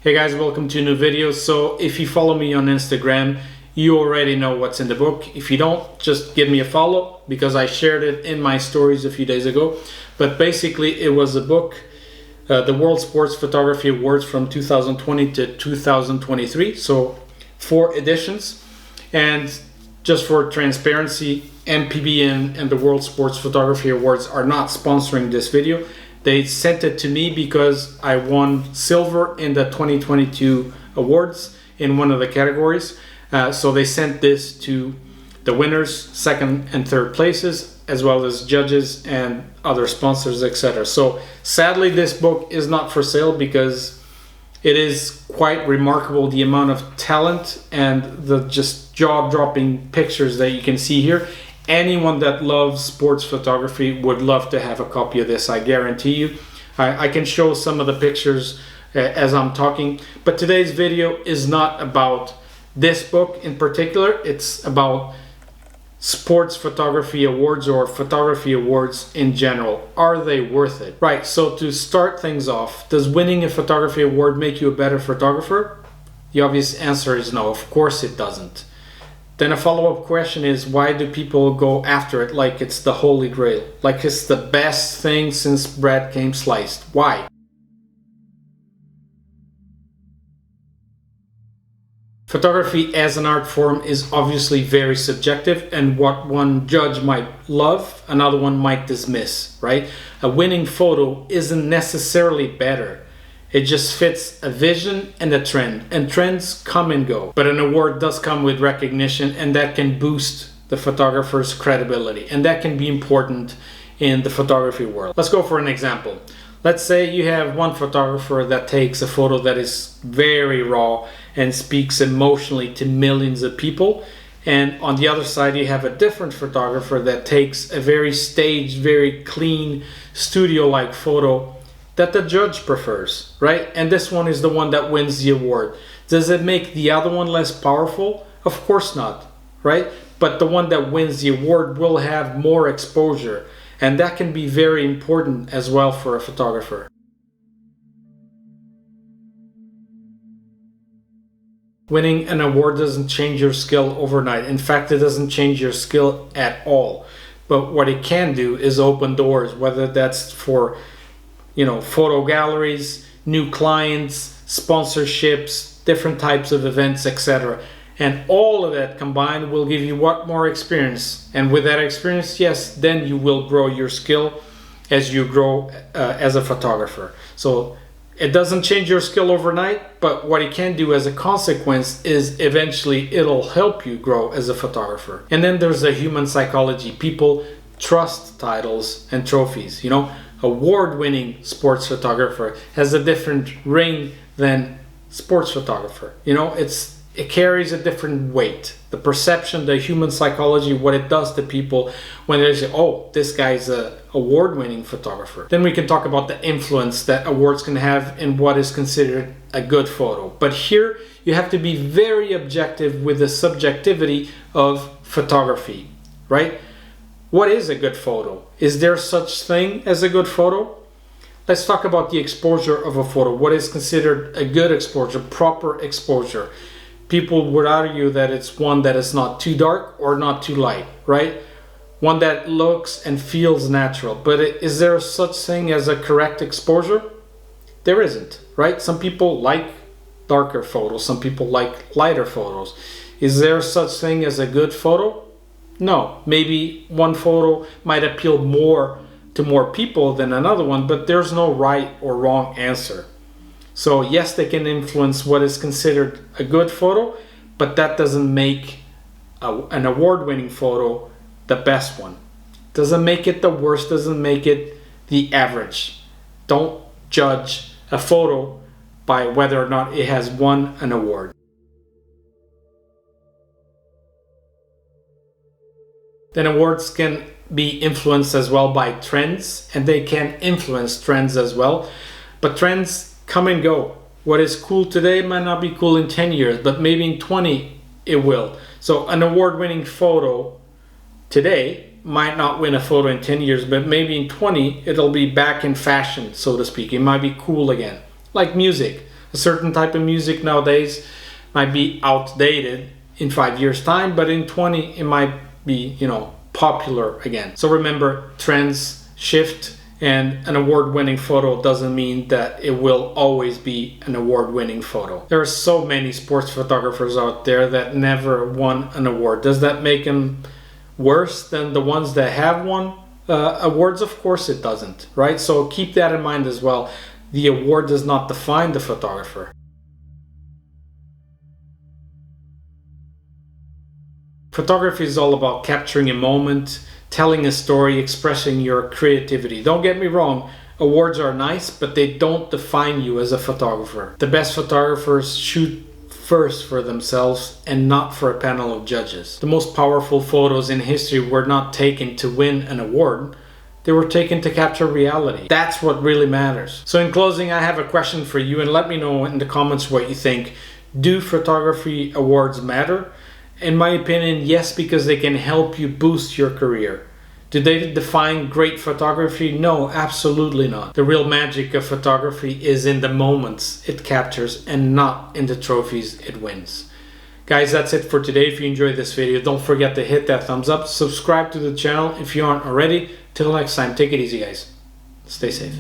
Hey guys, welcome to a new video. So if you follow me on Instagram, you already know what's in the book. If you don't, just give me a follow because I shared it in my stories a few days ago. But basically it was a book, the World Sports Photography Awards from 2020 to 2023. So 4 editions. And just for transparency, MPB and the World Sports Photography Awards are not sponsoring this video. They sent it to me because I won silver in the 2022 awards in one of the categories. So they sent this to the winners, second and third places, as well as judges and other sponsors, etc. So sadly, this book is not for sale because it is quite remarkable, the amount of talent and the just jaw-dropping pictures that you can see here. Anyone that loves sports photography would love to have a copy of this, I guarantee you. I can show some of the pictures as I'm talking, but today's video is not about this book in particular. It's about sports photography awards or photography awards in general. Are they worth it? Right, so to start things off, does winning a photography award make you a better photographer? The obvious answer is no, of course it doesn't. Then a follow-up question is, why do people go after it like it's the holy grail? Like it's the best thing since bread came sliced. Why? Photography as an art form is obviously very subjective, and what one judge might love, another one might dismiss, right? A winning photo isn't necessarily better. It just fits a vision and a trend, and trends come and go. But an award does come with recognition, and that can boost the photographer's credibility, and that can be important in the photography world. Let's go for an example. Let's say you have one photographer that takes a photo that is very raw and speaks emotionally to millions of people, and on the other side you have a different photographer that takes a very staged, very clean, studio-like photo that the judge prefers, right? And this one is the one that wins the award. Does it make the other one less powerful? Of course not, right? But the one that wins the award will have more exposure, and that can be very important as well for a photographer. Winning an award doesn't change your skill overnight. In fact, it doesn't change your skill at all. But what it can do is open doors, whether that's for photo galleries, new clients, sponsorships, different types of events, etc. And all of that combined will give you what? More experience. And with that experience, yes, then you will grow your skill as you grow as a photographer. So it doesn't change your skill overnight, but what it can do as a consequence is eventually it'll help you grow as a photographer. And then there's the human psychology. People trust titles and trophies, Award-winning sports photographer has a different ring than sports photographer. It carries a different weight. The perception, the human psychology, what it does to people when they say, oh, this guy's a award-winning photographer. Then we can talk about the influence that awards can have in what is considered a good photo. But here you have to be very objective with the subjectivity of photography, right? What is a good photo? Is there such thing as a good photo? Let's talk about the exposure of a photo. What is considered a good exposure, proper exposure? People would argue that it's one that is not too dark or not too light, right? One that looks and feels natural. But is there such thing as a correct exposure? There isn't, right? Some people like darker photos. Some people like lighter photos. Is there such thing as a good photo? No, maybe one photo might appeal more to more people than another one, but there's no right or wrong answer. So yes, they can influence what is considered a good photo, but that doesn't make an award-winning photo the best one. Doesn't make it the worst, doesn't make it the average. Don't judge a photo by whether or not it has won an award. Then awards can be influenced as well by trends, and they can influence trends as well. But trends come and go. What is cool today might not be cool in 10 years, but maybe in 20 it will. So an award-winning photo today might not win a photo in 10 years, but maybe in 20 it'll be back in fashion, so to speak. It might be cool again. Like music. A certain type of music nowadays might be outdated in 5 years time, but in 20 it might be, you know, popular again. So remember, trends shift, and an award-winning photo doesn't mean that it will always be an award-winning photo. There are so many sports photographers out there that never won an award. Does that make them worse than the ones that have won awards? Of course it doesn't, right? So keep that in mind as well. The award does not define the photographer. Photography is all about capturing a moment, telling a story, expressing your creativity. Don't get me wrong, awards are nice, but they don't define you as a photographer. The best photographers shoot first for themselves and not for a panel of judges. The most powerful photos in history were not taken to win an award. They were taken to capture reality. That's what really matters. So in closing, I have a question for you, and let me know in the comments what you think. Do photography awards matter? In my opinion, yes, because they can help you boost your career. Do they define great photography? No, absolutely not. The real magic of photography is in the moments it captures and not in the trophies it wins. Guys, that's it for today. If you enjoyed this video, don't forget to hit that thumbs up. Subscribe to the channel if you aren't already. Till next time, take it easy, guys. Stay safe.